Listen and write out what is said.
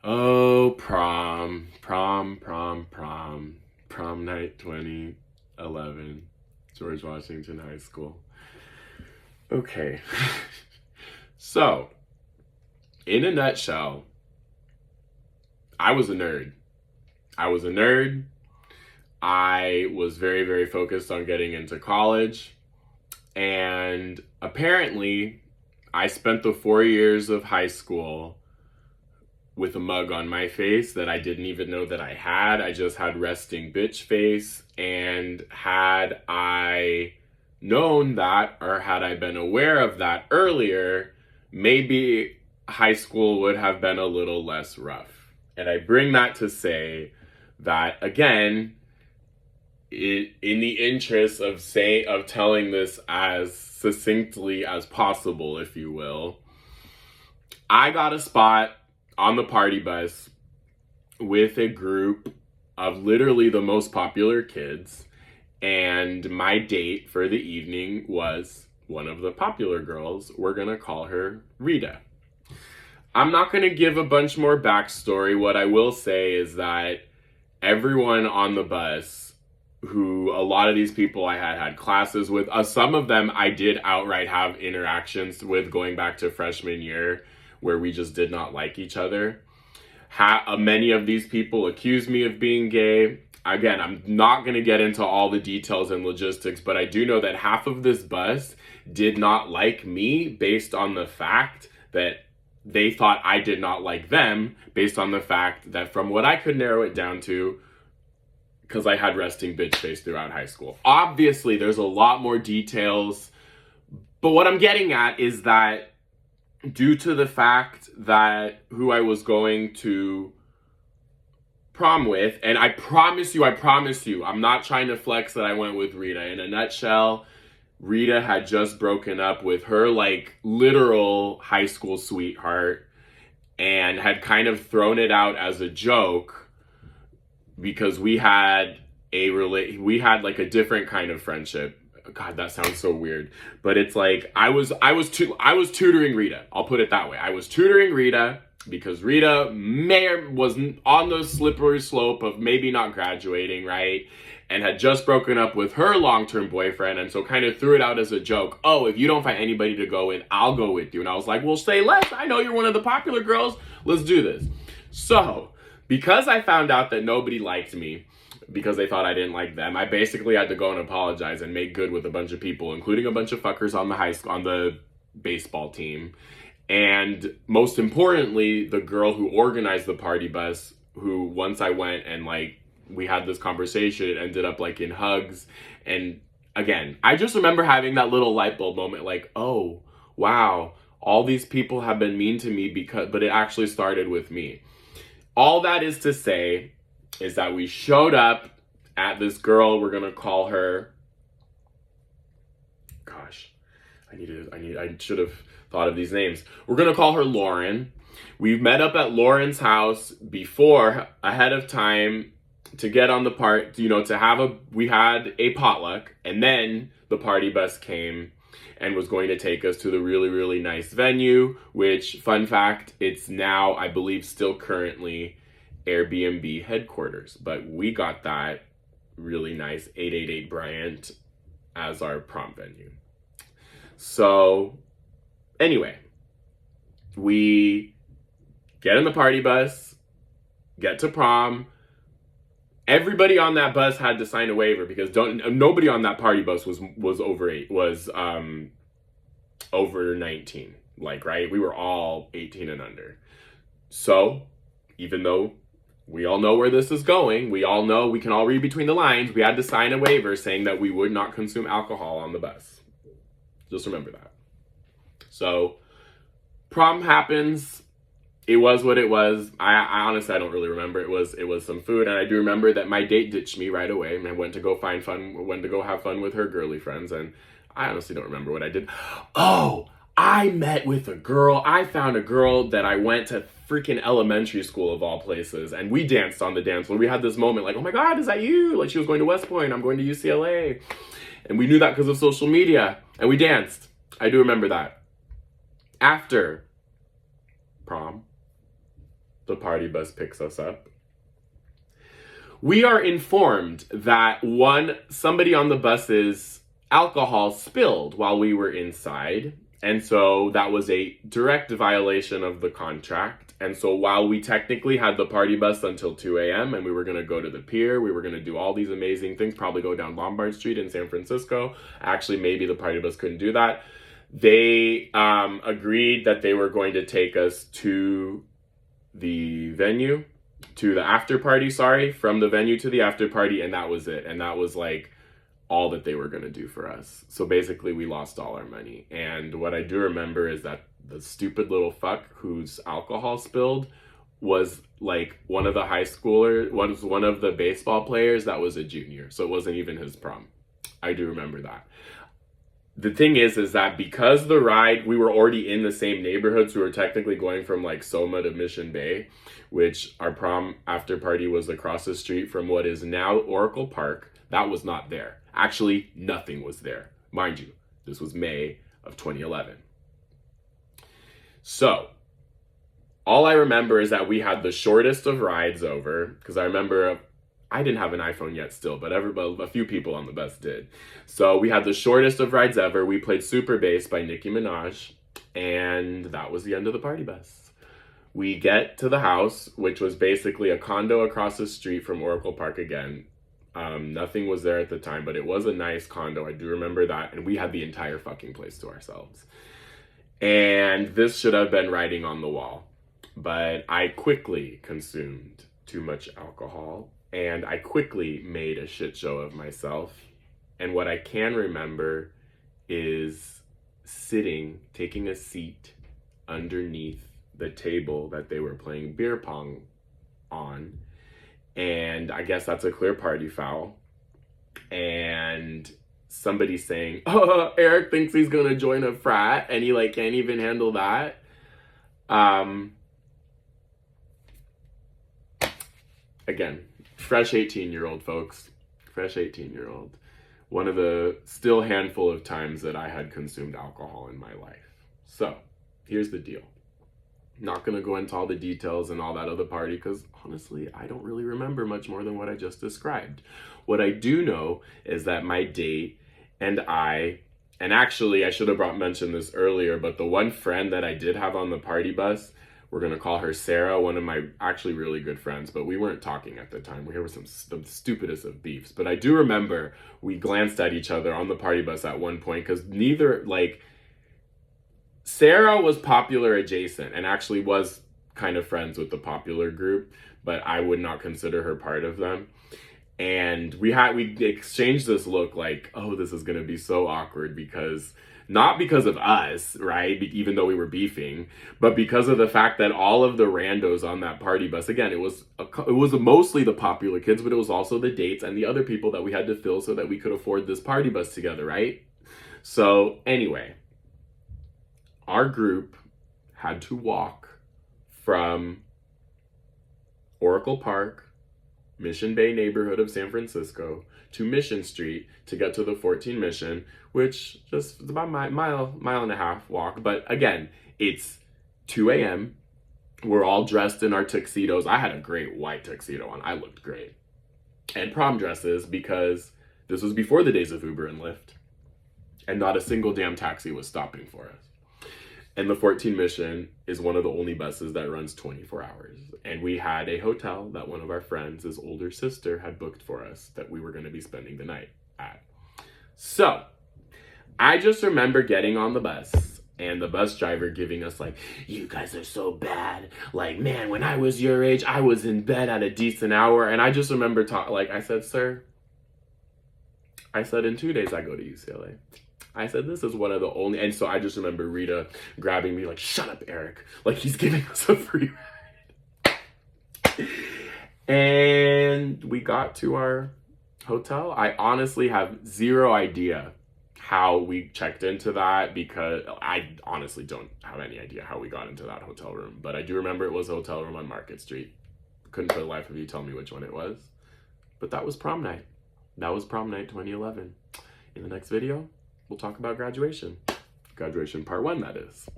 Oh, prom night 2011, George Washington High School. Okay. So, in a nutshell, I was a nerd. I was a nerd. I was very, very focused on getting into college. And apparently, I spent the 4 years of high school with a mug on my face that I didn't even know that I had. I just had resting bitch face. And had I known that, or had I been aware of that earlier, maybe high school would have been a little less rough. And I bring that to say that, again, in the interest of telling this as succinctly as possible, if you will, I got a spot on the party bus with a group of literally the most popular kids, and my date for the evening was one of the popular girls. We're gonna call her Rita. I'm not gonna give a bunch more backstory. What I will say is that everyone on the bus, who a lot of these people I had classes with, some of them I did outright have interactions with going back to freshman year, where we just did not like each other. Many of these people accused me of being gay. Again, I'm not going to get into all the details and logistics, but I do know that half of this bus did not like me based on the fact that they thought I did not like them, based on the fact that, from what I could narrow it down to, because I had resting bitch face throughout high school. Obviously, there's a lot more details, but what I'm getting at is that due to the fact that who I was going to prom with, and I promise you, I'm not trying to flex that I went with Rita. In a nutshell, Rita had just broken up with her, like, literal high school sweetheart and had kind of thrown it out as a joke because we had like a different kind of friendship. God, that sounds so weird. But it's like I was tutoring Rita. I'll put it that way. I was tutoring Rita because Rita was on the slippery slope of maybe not graduating, right? And had just broken up with her long-term boyfriend, and so kind of threw it out as a joke. Oh, if you don't find anybody to go with, I'll go with you. And I was like, well, say less. I know you're one of the popular girls. Let's do this. So, because I found out that nobody liked me, because they thought I didn't like them, I basically had to go and apologize and make good with a bunch of people, including a bunch of fuckers on the baseball team. And most importantly, the girl who organized the party bus, who once I went and like we had this conversation, it ended up like in hugs. And again, I just remember having that little light bulb moment, like, oh, wow, all these people have been mean to me but it actually started with me. All that is to say is that we showed up at this girl, we're gonna call her, gosh, I should have thought of these names. We're gonna call her Lauren. We met up at Lauren's house ahead of time, to get on the we had a potluck, and then the party bus came and was going to take us to the really, really nice venue, which, fun fact, it's now, I believe, still currently Airbnb headquarters, but we got that really nice 888 Bryant as our prom venue. So anyway, we get in the party bus, get to prom. Everybody on that bus had to sign a waiver because nobody on that party bus was over 19, like, right? We were all 18 and under. So even though we all know where this is going, we all know, we can all read between the lines, we had to sign a waiver saying that we would not consume alcohol on the bus. Just remember that. So prom happens. It was what it was. I honestly, I don't really remember. It was some food, and I do remember that my date ditched me right away, and I went to go have fun with her girly friends, and I honestly don't remember what I did. Oh, I met with a girl. I found a girl that I went to freaking elementary school, of all places, and we danced on the dance floor. We had this moment like, oh my God, is that you? Like, she was going to West Point, I'm going to UCLA. And we knew that because of social media, and we danced. I do remember that. After prom, The party bus picks us up. We are informed that somebody on the bus's alcohol spilled while we were inside. And so that was a direct violation of the contract. And so while we technically had the party bus until 2 a.m. and we were going to go to the pier, we were going to do all these amazing things, probably go down Lombard Street in San Francisco. Actually, maybe the party bus couldn't do that. They agreed that they were going to take us to the venue, to the after party, from the venue to the after party, and that was it. And that was like all that they were going to do for us. So basically we lost all our money. And what I do remember is that the stupid little fuck whose alcohol spilled was like one of the one of the baseball players that was a junior. So it wasn't even his prom. I do remember that. The thing is that because the ride, we were already in the same neighborhood, so we were technically going from like Soma to Mission Bay, which our prom after party was across the street from what is now Oracle Park. That was not there. Actually, nothing was there. Mind you, this was May of 2011. So, all I remember is that we had the shortest of rides over, because I remember I didn't have an iPhone yet still, but a few people on the bus did. So we had the shortest of rides ever. We played Super Bass by Nicki Minaj, and that was the end of the party bus. We get to the house, which was basically a condo across the street from Oracle Park again. Nothing was there at the time, but it was a nice condo. I do remember that, and we had the entire fucking place to ourselves. And this should have been writing on the wall, but I quickly consumed too much alcohol. And I quickly made a shit show of myself. And what I can remember is taking a seat underneath the table that they were playing beer pong on. And I guess that's a clear party foul. And somebody saying, "Oh, Eric thinks he's gonna join a frat and he like can't even handle that." Again, fresh 18-year-old, folks. Fresh 18-year-old. One of the still handful of times that I had consumed alcohol in my life. So, here's the deal. Not going to go into all the details and all that other party because, honestly, I don't really remember much more than what I just described. What I do know is that my date and actually, I should have mentioned this earlier, but the one friend that I did have on the party bus, we're going to call her Sarah, one of my actually really good friends, but we weren't talking at the time. We were the stupidest of beefs. But I do remember we glanced at each other on the party bus at one point because Sarah was popular adjacent and actually was kind of friends with the popular group, but I would not consider her part of them. And we exchanged this look like, oh, this is going to be so awkward not because of us, right? Even though we were beefing, but because of the fact that all of the randos on that party bus, again, it was mostly the popular kids, but it was also the dates and the other people that we had to fill so that we could afford this party bus together, right? So anyway, our group had to walk from Oracle Park, Mission Bay neighborhood of San Francisco, to Mission Street to get to the 14 Mission, which just is about a mile and a half walk. But again, it's 2 a.m. We're all dressed in our tuxedos. I had a great white tuxedo on. I looked great. And prom dresses because this was before the days of Uber and Lyft. And not a single damn taxi was stopping for us. And the 14 Mission is one of the only buses that runs 24 hours. And we had a hotel that one of our friends, his older sister, had booked for us that we were going to be spending the night at. So, I just remember getting on the bus and the bus driver giving us like, you guys are so bad. Like, man, when I was your age, I was in bed at a decent hour. And I just remember I said, sir, in 2 days I go to UCLA. I said, this is one of the only, and so I just remember Rita grabbing me like, shut up, Eric. Like, he's giving us a free ride. And we got to our hotel. I honestly have zero idea how we checked into that because I honestly don't have any idea how we got into that hotel room. But I do remember it was a hotel room on Market Street. Couldn't for the life of you tell me which one it was. But that was prom night. That was prom night 2011. In the next video, we'll talk about graduation. Graduation part 1, that is.